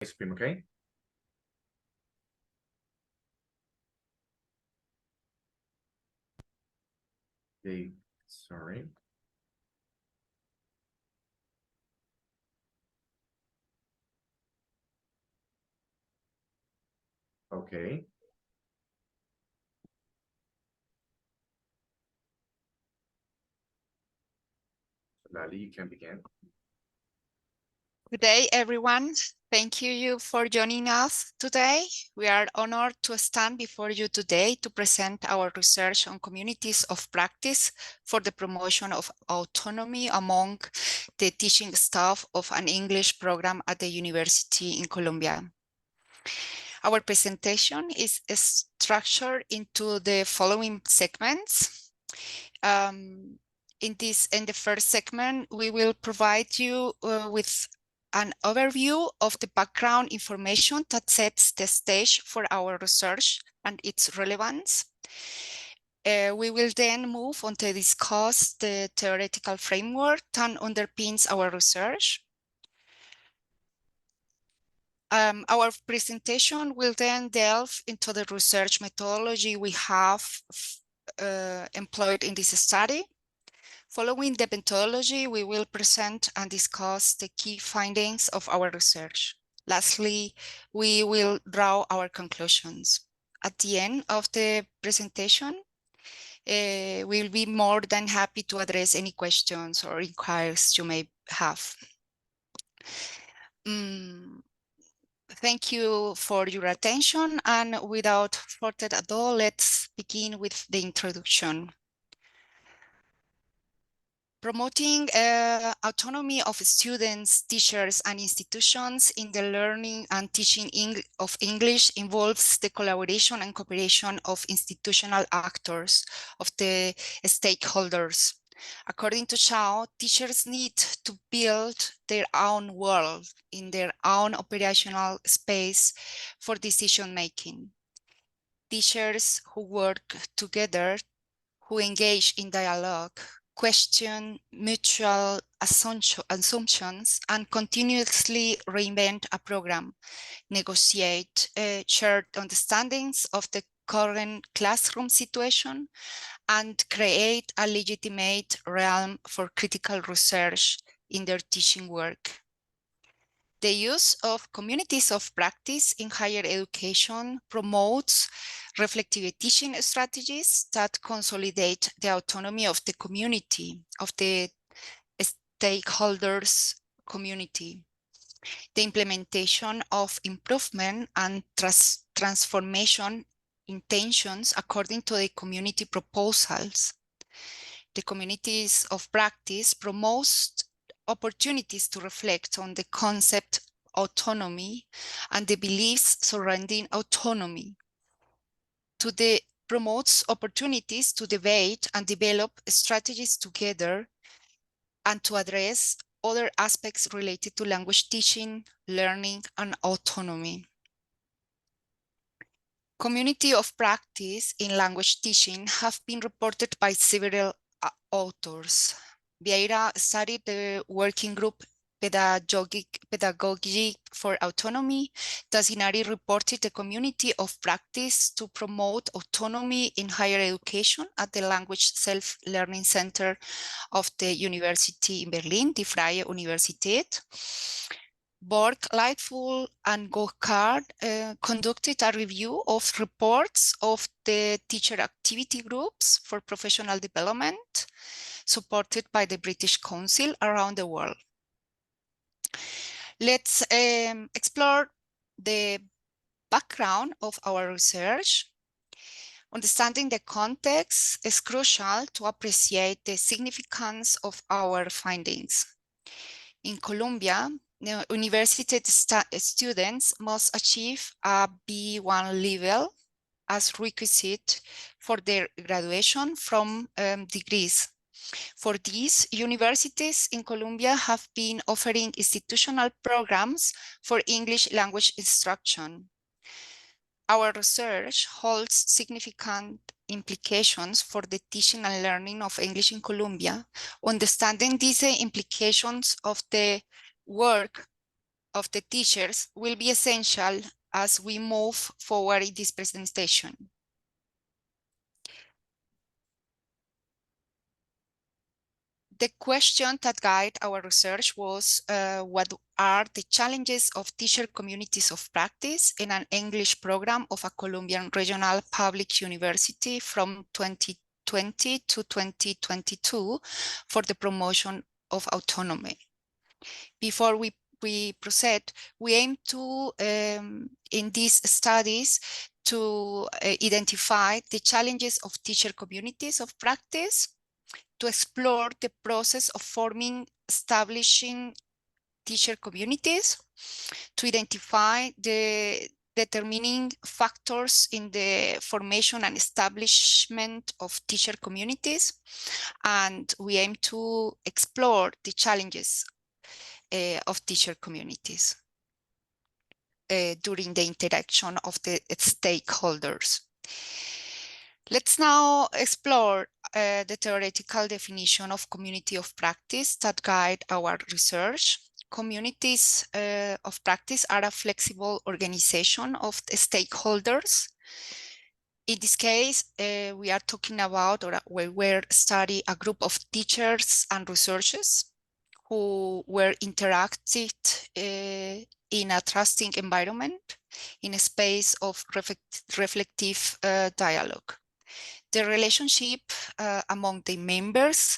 ice cream, okay? Okay, sorry. Okay. Lali, you can begin. Good day, everyone. Thank you for joining us today. We are honored to stand before you today to present our research on communities of practice for the promotion of autonomy among the teaching staff of an English program at the university in Colombia. Our presentation is structured into the following segments. In the first segment, we will provide you with an overview of the background information that sets the stage for our research and its relevance. We will then move on to discuss the theoretical framework that underpins our research. Our presentation will then delve into the research methodology we have employed in this study. Following the methodology, we will present and discuss the key findings of our research. Lastly, we will draw our conclusions. At the end of the presentation, we'll be more than happy to address any questions or inquiries you may have. Thank you for your attention, and without further ado, let's begin with the introduction. Promoting autonomy of students, teachers, and institutions in the learning and teaching of English involves the collaboration and cooperation of institutional actors, of the stakeholders. According to Shaw, teachers need to build their own world in their own operational space for decision-making. Teachers who work together, who engage in dialogue, question mutual assumptions, and continuously reinvent a program, negotiate shared understandings of the current classroom situation, and create a legitimate realm for critical research in their teaching work. The use of communities of practice in higher education promotes reflective teaching strategies that consolidate the autonomy of the community, of the stakeholders community. The implementation of improvement and transformation intentions according to the community proposals. The communities of practice promotes opportunities to reflect on the concept autonomy and the beliefs surrounding autonomy. Promotes opportunities to debate and develop strategies together and to address other aspects related to language teaching, learning, and autonomy. Community of practice in language teaching have been reported by several authors. Vieira studied the working group Pedagogy for Autonomy. Tassinari reported the community of practice to promote autonomy in higher education at the Language Self-Learning Center of the University in Berlin, Die Freie Universität. Borg, Lightful, and Gokard conducted a review of reports of the teacher activity groups for professional development, supported by the British Council around the world. Let's explore the background of our research. Understanding the context is crucial to appreciate the significance of our findings. In Colombia, university students must achieve a B1 level as requisite for their graduation from degrees. For this, universities in Colombia have been offering institutional programs for English language instruction. Our research holds significant implications for the teaching and learning of English in Colombia. Understanding these implications of the work of the teachers will be essential as we move forward in this presentation. The question that guided our research was what are the challenges of teacher communities of practice in an English program of a Colombian regional public university from 2020 to 2022 for the promotion of autonomy. Before we proceed, we aim to, in these studies, to identify the challenges of teacher communities of practice, to explore the process of establishing teacher communities, to identify the determining factors in the formation and establishment of teacher communities, and we aim to explore the challenges of teacher communities during the interaction of the stakeholders. Let's now explore the theoretical definition of community of practice that guide our research. Communities of practice are a flexible organization of the stakeholders. In this case, we are talking about, or we're studying a group of teachers and researchers who were interacted in a trusting environment, in a space of reflective dialogue. The relationship among the members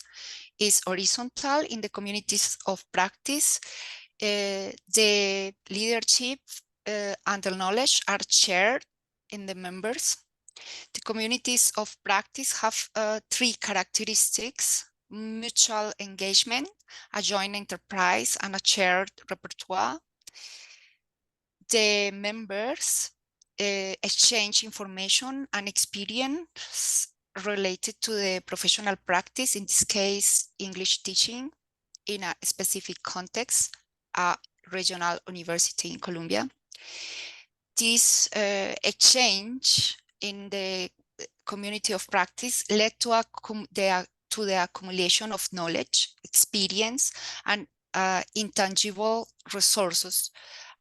is horizontal in the communities of practice. The leadership and the knowledge are shared in the members. The communities of practice have three characteristics: mutual engagement, a joint enterprise, and a shared repertoire. The members exchange information and experience related to the professional practice, in this case, English teaching in a specific context, a regional university in Colombia. This exchange in the community of practice led to the accumulation of knowledge, experience, and intangible resources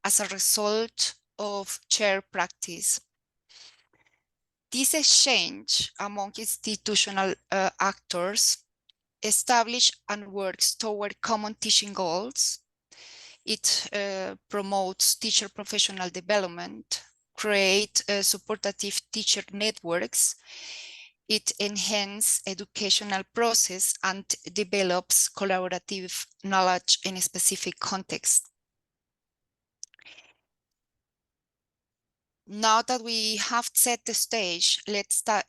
as a result of shared practice. This exchange among institutional actors establish and works toward common teaching goals. It promotes teacher professional development, create supportive teacher networks. It enhances educational process and develops collaborative knowledge in a specific context. Now that we have set the stage, let's dive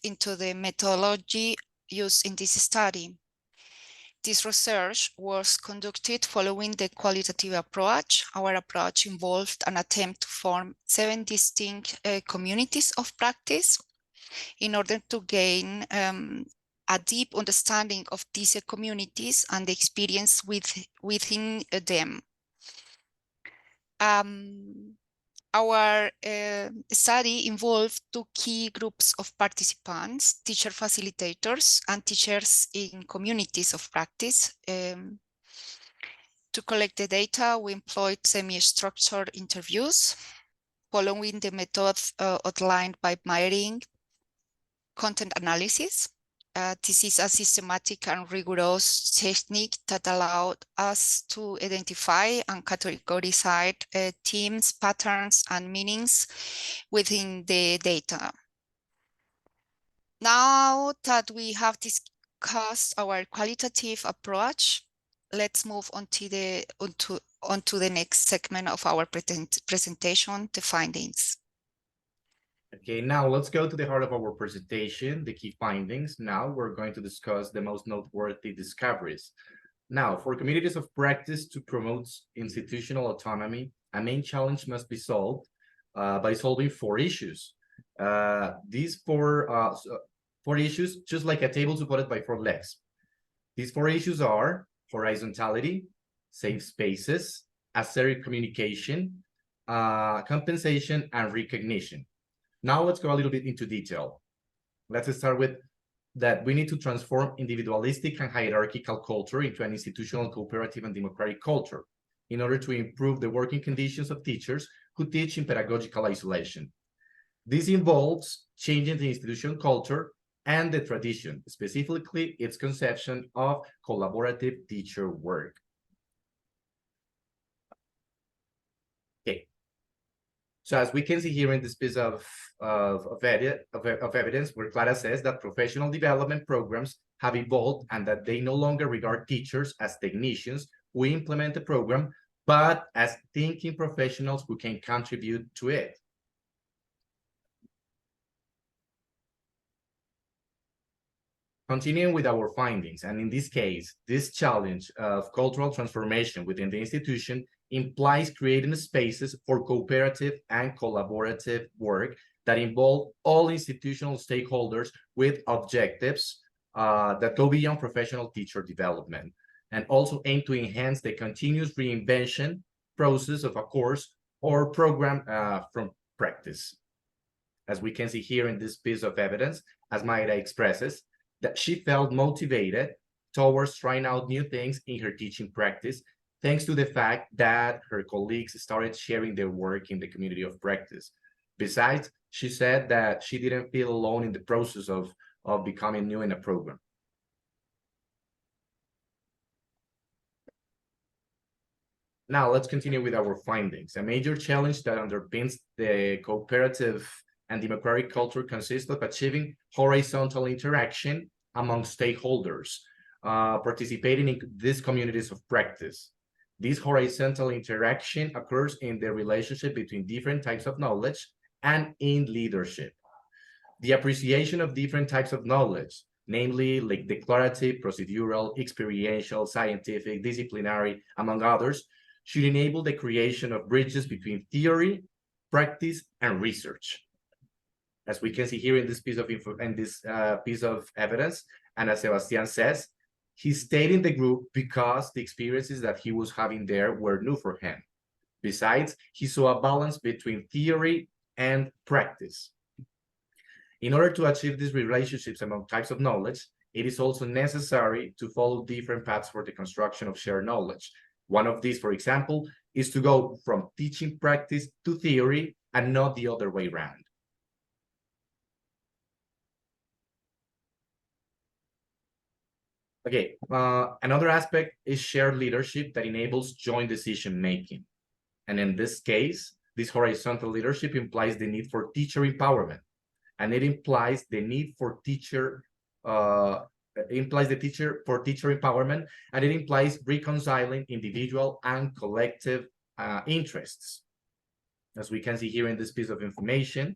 into the methodology used in this study. This research was conducted following the qualitative approach. Our approach involved an attempt to form 7 distinct communities of practice in order to gain a deep understanding of these communities and the experience within them. Our study involved 2 key groups of participants: teacher facilitators and teachers in communities of practice. To collect the data, we employed semi-structured interviews following the method outlined by Meyering, content analysis. This is a systematic and rigorous technique that allowed us to identify and categorize themes, patterns, and meanings within the data. Now that we have discussed our qualitative approach, let's move on to the next segment of our presentation, the findings. Okay, now let's go to the heart of our presentation, the key findings. Now we're going to discuss the most noteworthy discoveries. Now, for communities of practice to promote institutional autonomy, a main challenge must be solved by solving 4 issues. These four issues, just like a table supported by 4 legs. These 4 issues are horizontality, safe spaces, assertive communication, compensation, and recognition. Now let's go a little bit into detail. Let's start with that we need to transform individualistic and hierarchical culture into an institutional, cooperative, and democratic culture. in order to improve the working conditions of teachers who teach in pedagogical isolation. This involves changing the institution culture and the tradition, specifically its conception of collaborative teacher work. Okay. So as we can see here in this piece of evidence, where Clara says that professional development programs have evolved and that they no longer regard teachers as technicians who implement the program, but as thinking professionals who can contribute to it. Continuing with our findings, and in this case, this challenge of cultural transformation within the institution implies creating spaces for cooperative and collaborative work that involve all institutional stakeholders with objectives that go beyond professional teacher development, and also aim to enhance the continuous reinvention process of a course or program from practice. As we can see here in this piece of evidence, as Mayra expresses, that she felt motivated towards trying out new things in her teaching practice, thanks to the fact that her colleagues started sharing their work in the community of practice. Besides, she said that she didn't feel alone in the process of becoming new in a program. Now, let's continue with our findings. A major challenge that underpins the cooperative and democratic culture consists of achieving horizontal interaction among stakeholders participating in these communities of practice. This horizontal interaction occurs in the relationship between different types of knowledge and in leadership. The appreciation of different types of knowledge, namely like declarative, procedural, experiential, scientific, disciplinary, among others, should enable the creation of bridges between theory, practice, and research. As we can see here in this piece of piece of evidence, and as Sebastian says, he stayed in the group because the experiences that he was having there were new for him. Besides, he saw a balance between theory and practice. In order to achieve these relationships among types of knowledge, it is also necessary to follow different paths for the construction of shared knowledge. One of these, for example, is to go from teaching practice to theory and not the other way around. Okay, another aspect is shared leadership that enables joint decision-making. And in this case, this horizontal leadership implies the need for teacher empowerment. And it implies the need for teacher empowerment, and it implies reconciling individual and collective interests. As we can see here in this piece of information,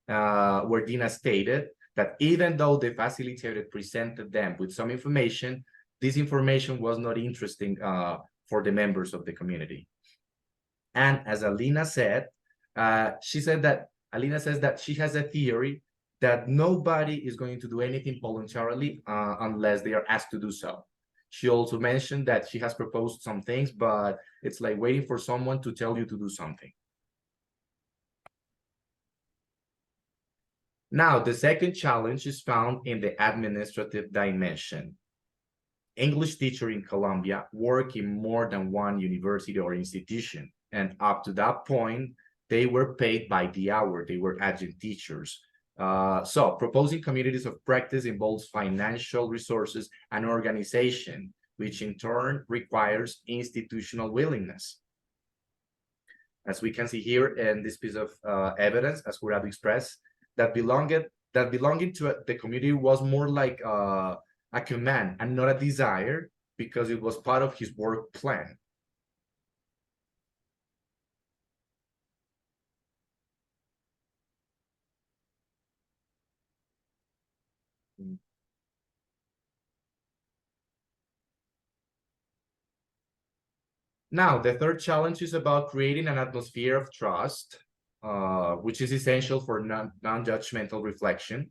where Dina stated that even though the facilitator presented them with some information, this information was not interesting for the members of the community. And as Alina said, Alina says that she has a theory that nobody is going to do anything voluntarily unless they are asked to do so. She also mentioned that she has proposed some things, but it's like waiting for someone to tell you to do something. Now, the second challenge is found in the administrative dimension. English teachers in Colombia work in more than one university or institution, and up to that point, they were paid by the hour. They were adjunct teachers. So proposing communities of practice involves financial resources and organization, which in turn requires institutional willingness. As we can see here in this piece of evidence, as Jurado expressed, that belonging to the community was more like a command and not a desire, because it was part of his work plan. Now, the third challenge is about creating an atmosphere of trust, which is essential for non-judgmental reflection,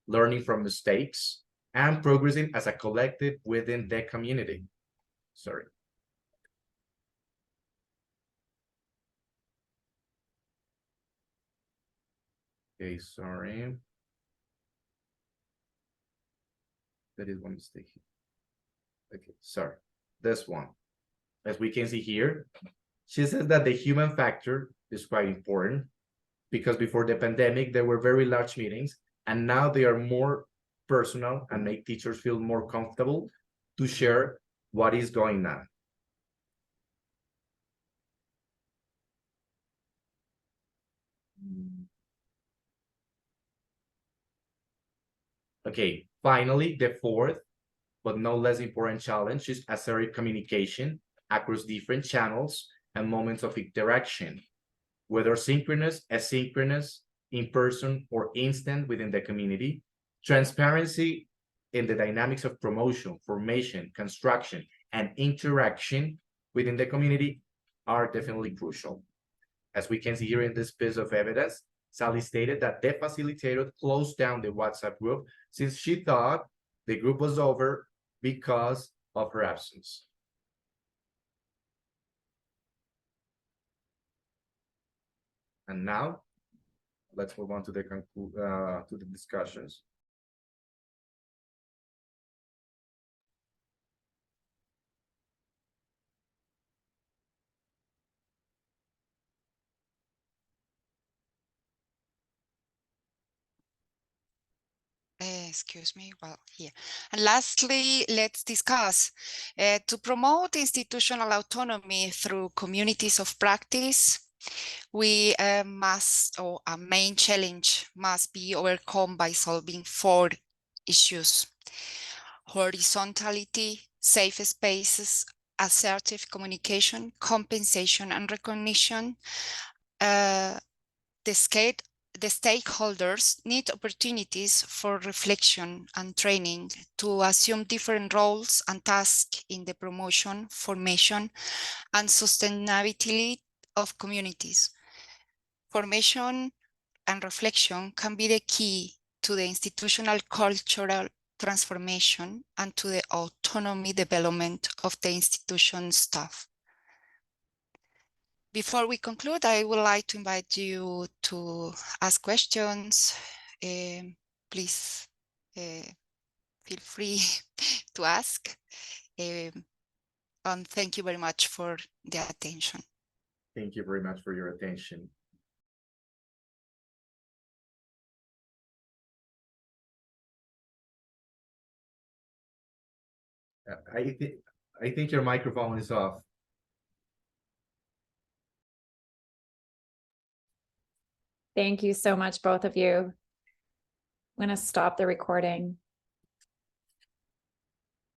learning from mistakes, and progressing as a collective within the community. Sorry. Okay, sorry. That is one mistake. Okay, sorry. This one. As we can see here, she says that the human factor is quite important because before the pandemic, there were very large meetings, and now they are more personal and make teachers feel more comfortable to share what is going on. Okay, finally, the fourth, but no less important challenge is assertive communication across different channels and moments of interaction, whether synchronous, asynchronous, in person, or instant within the community. Transparency in the dynamics of promotion, formation, construction, and interaction within the community are definitely crucial. As we can see here in this piece of evidence, Sally stated that the facilitator closed down the WhatsApp group since she thought the group was over because of her absence. And now, let's move on to the discussions. Excuse me, well, here. And lastly, let's discuss to promote institutional autonomy through communities of practice. We must, or a main challenge must be overcome by solving 4 issues: horizontality, safe spaces, assertive communication, compensation and recognition. The stakeholders need opportunities for reflection and training to assume different roles and tasks in the promotion, formation, and sustainability of communities. Formation and reflection can be the key to the institutional cultural transformation and to the autonomy development of the institution staff. Before we conclude, I would like to invite you to ask questions. Please feel free to ask. And thank you very much for the attention. Thank you very much for your attention. I think your microphone is off. Thank you so much, both of you. I'm going to stop the recording.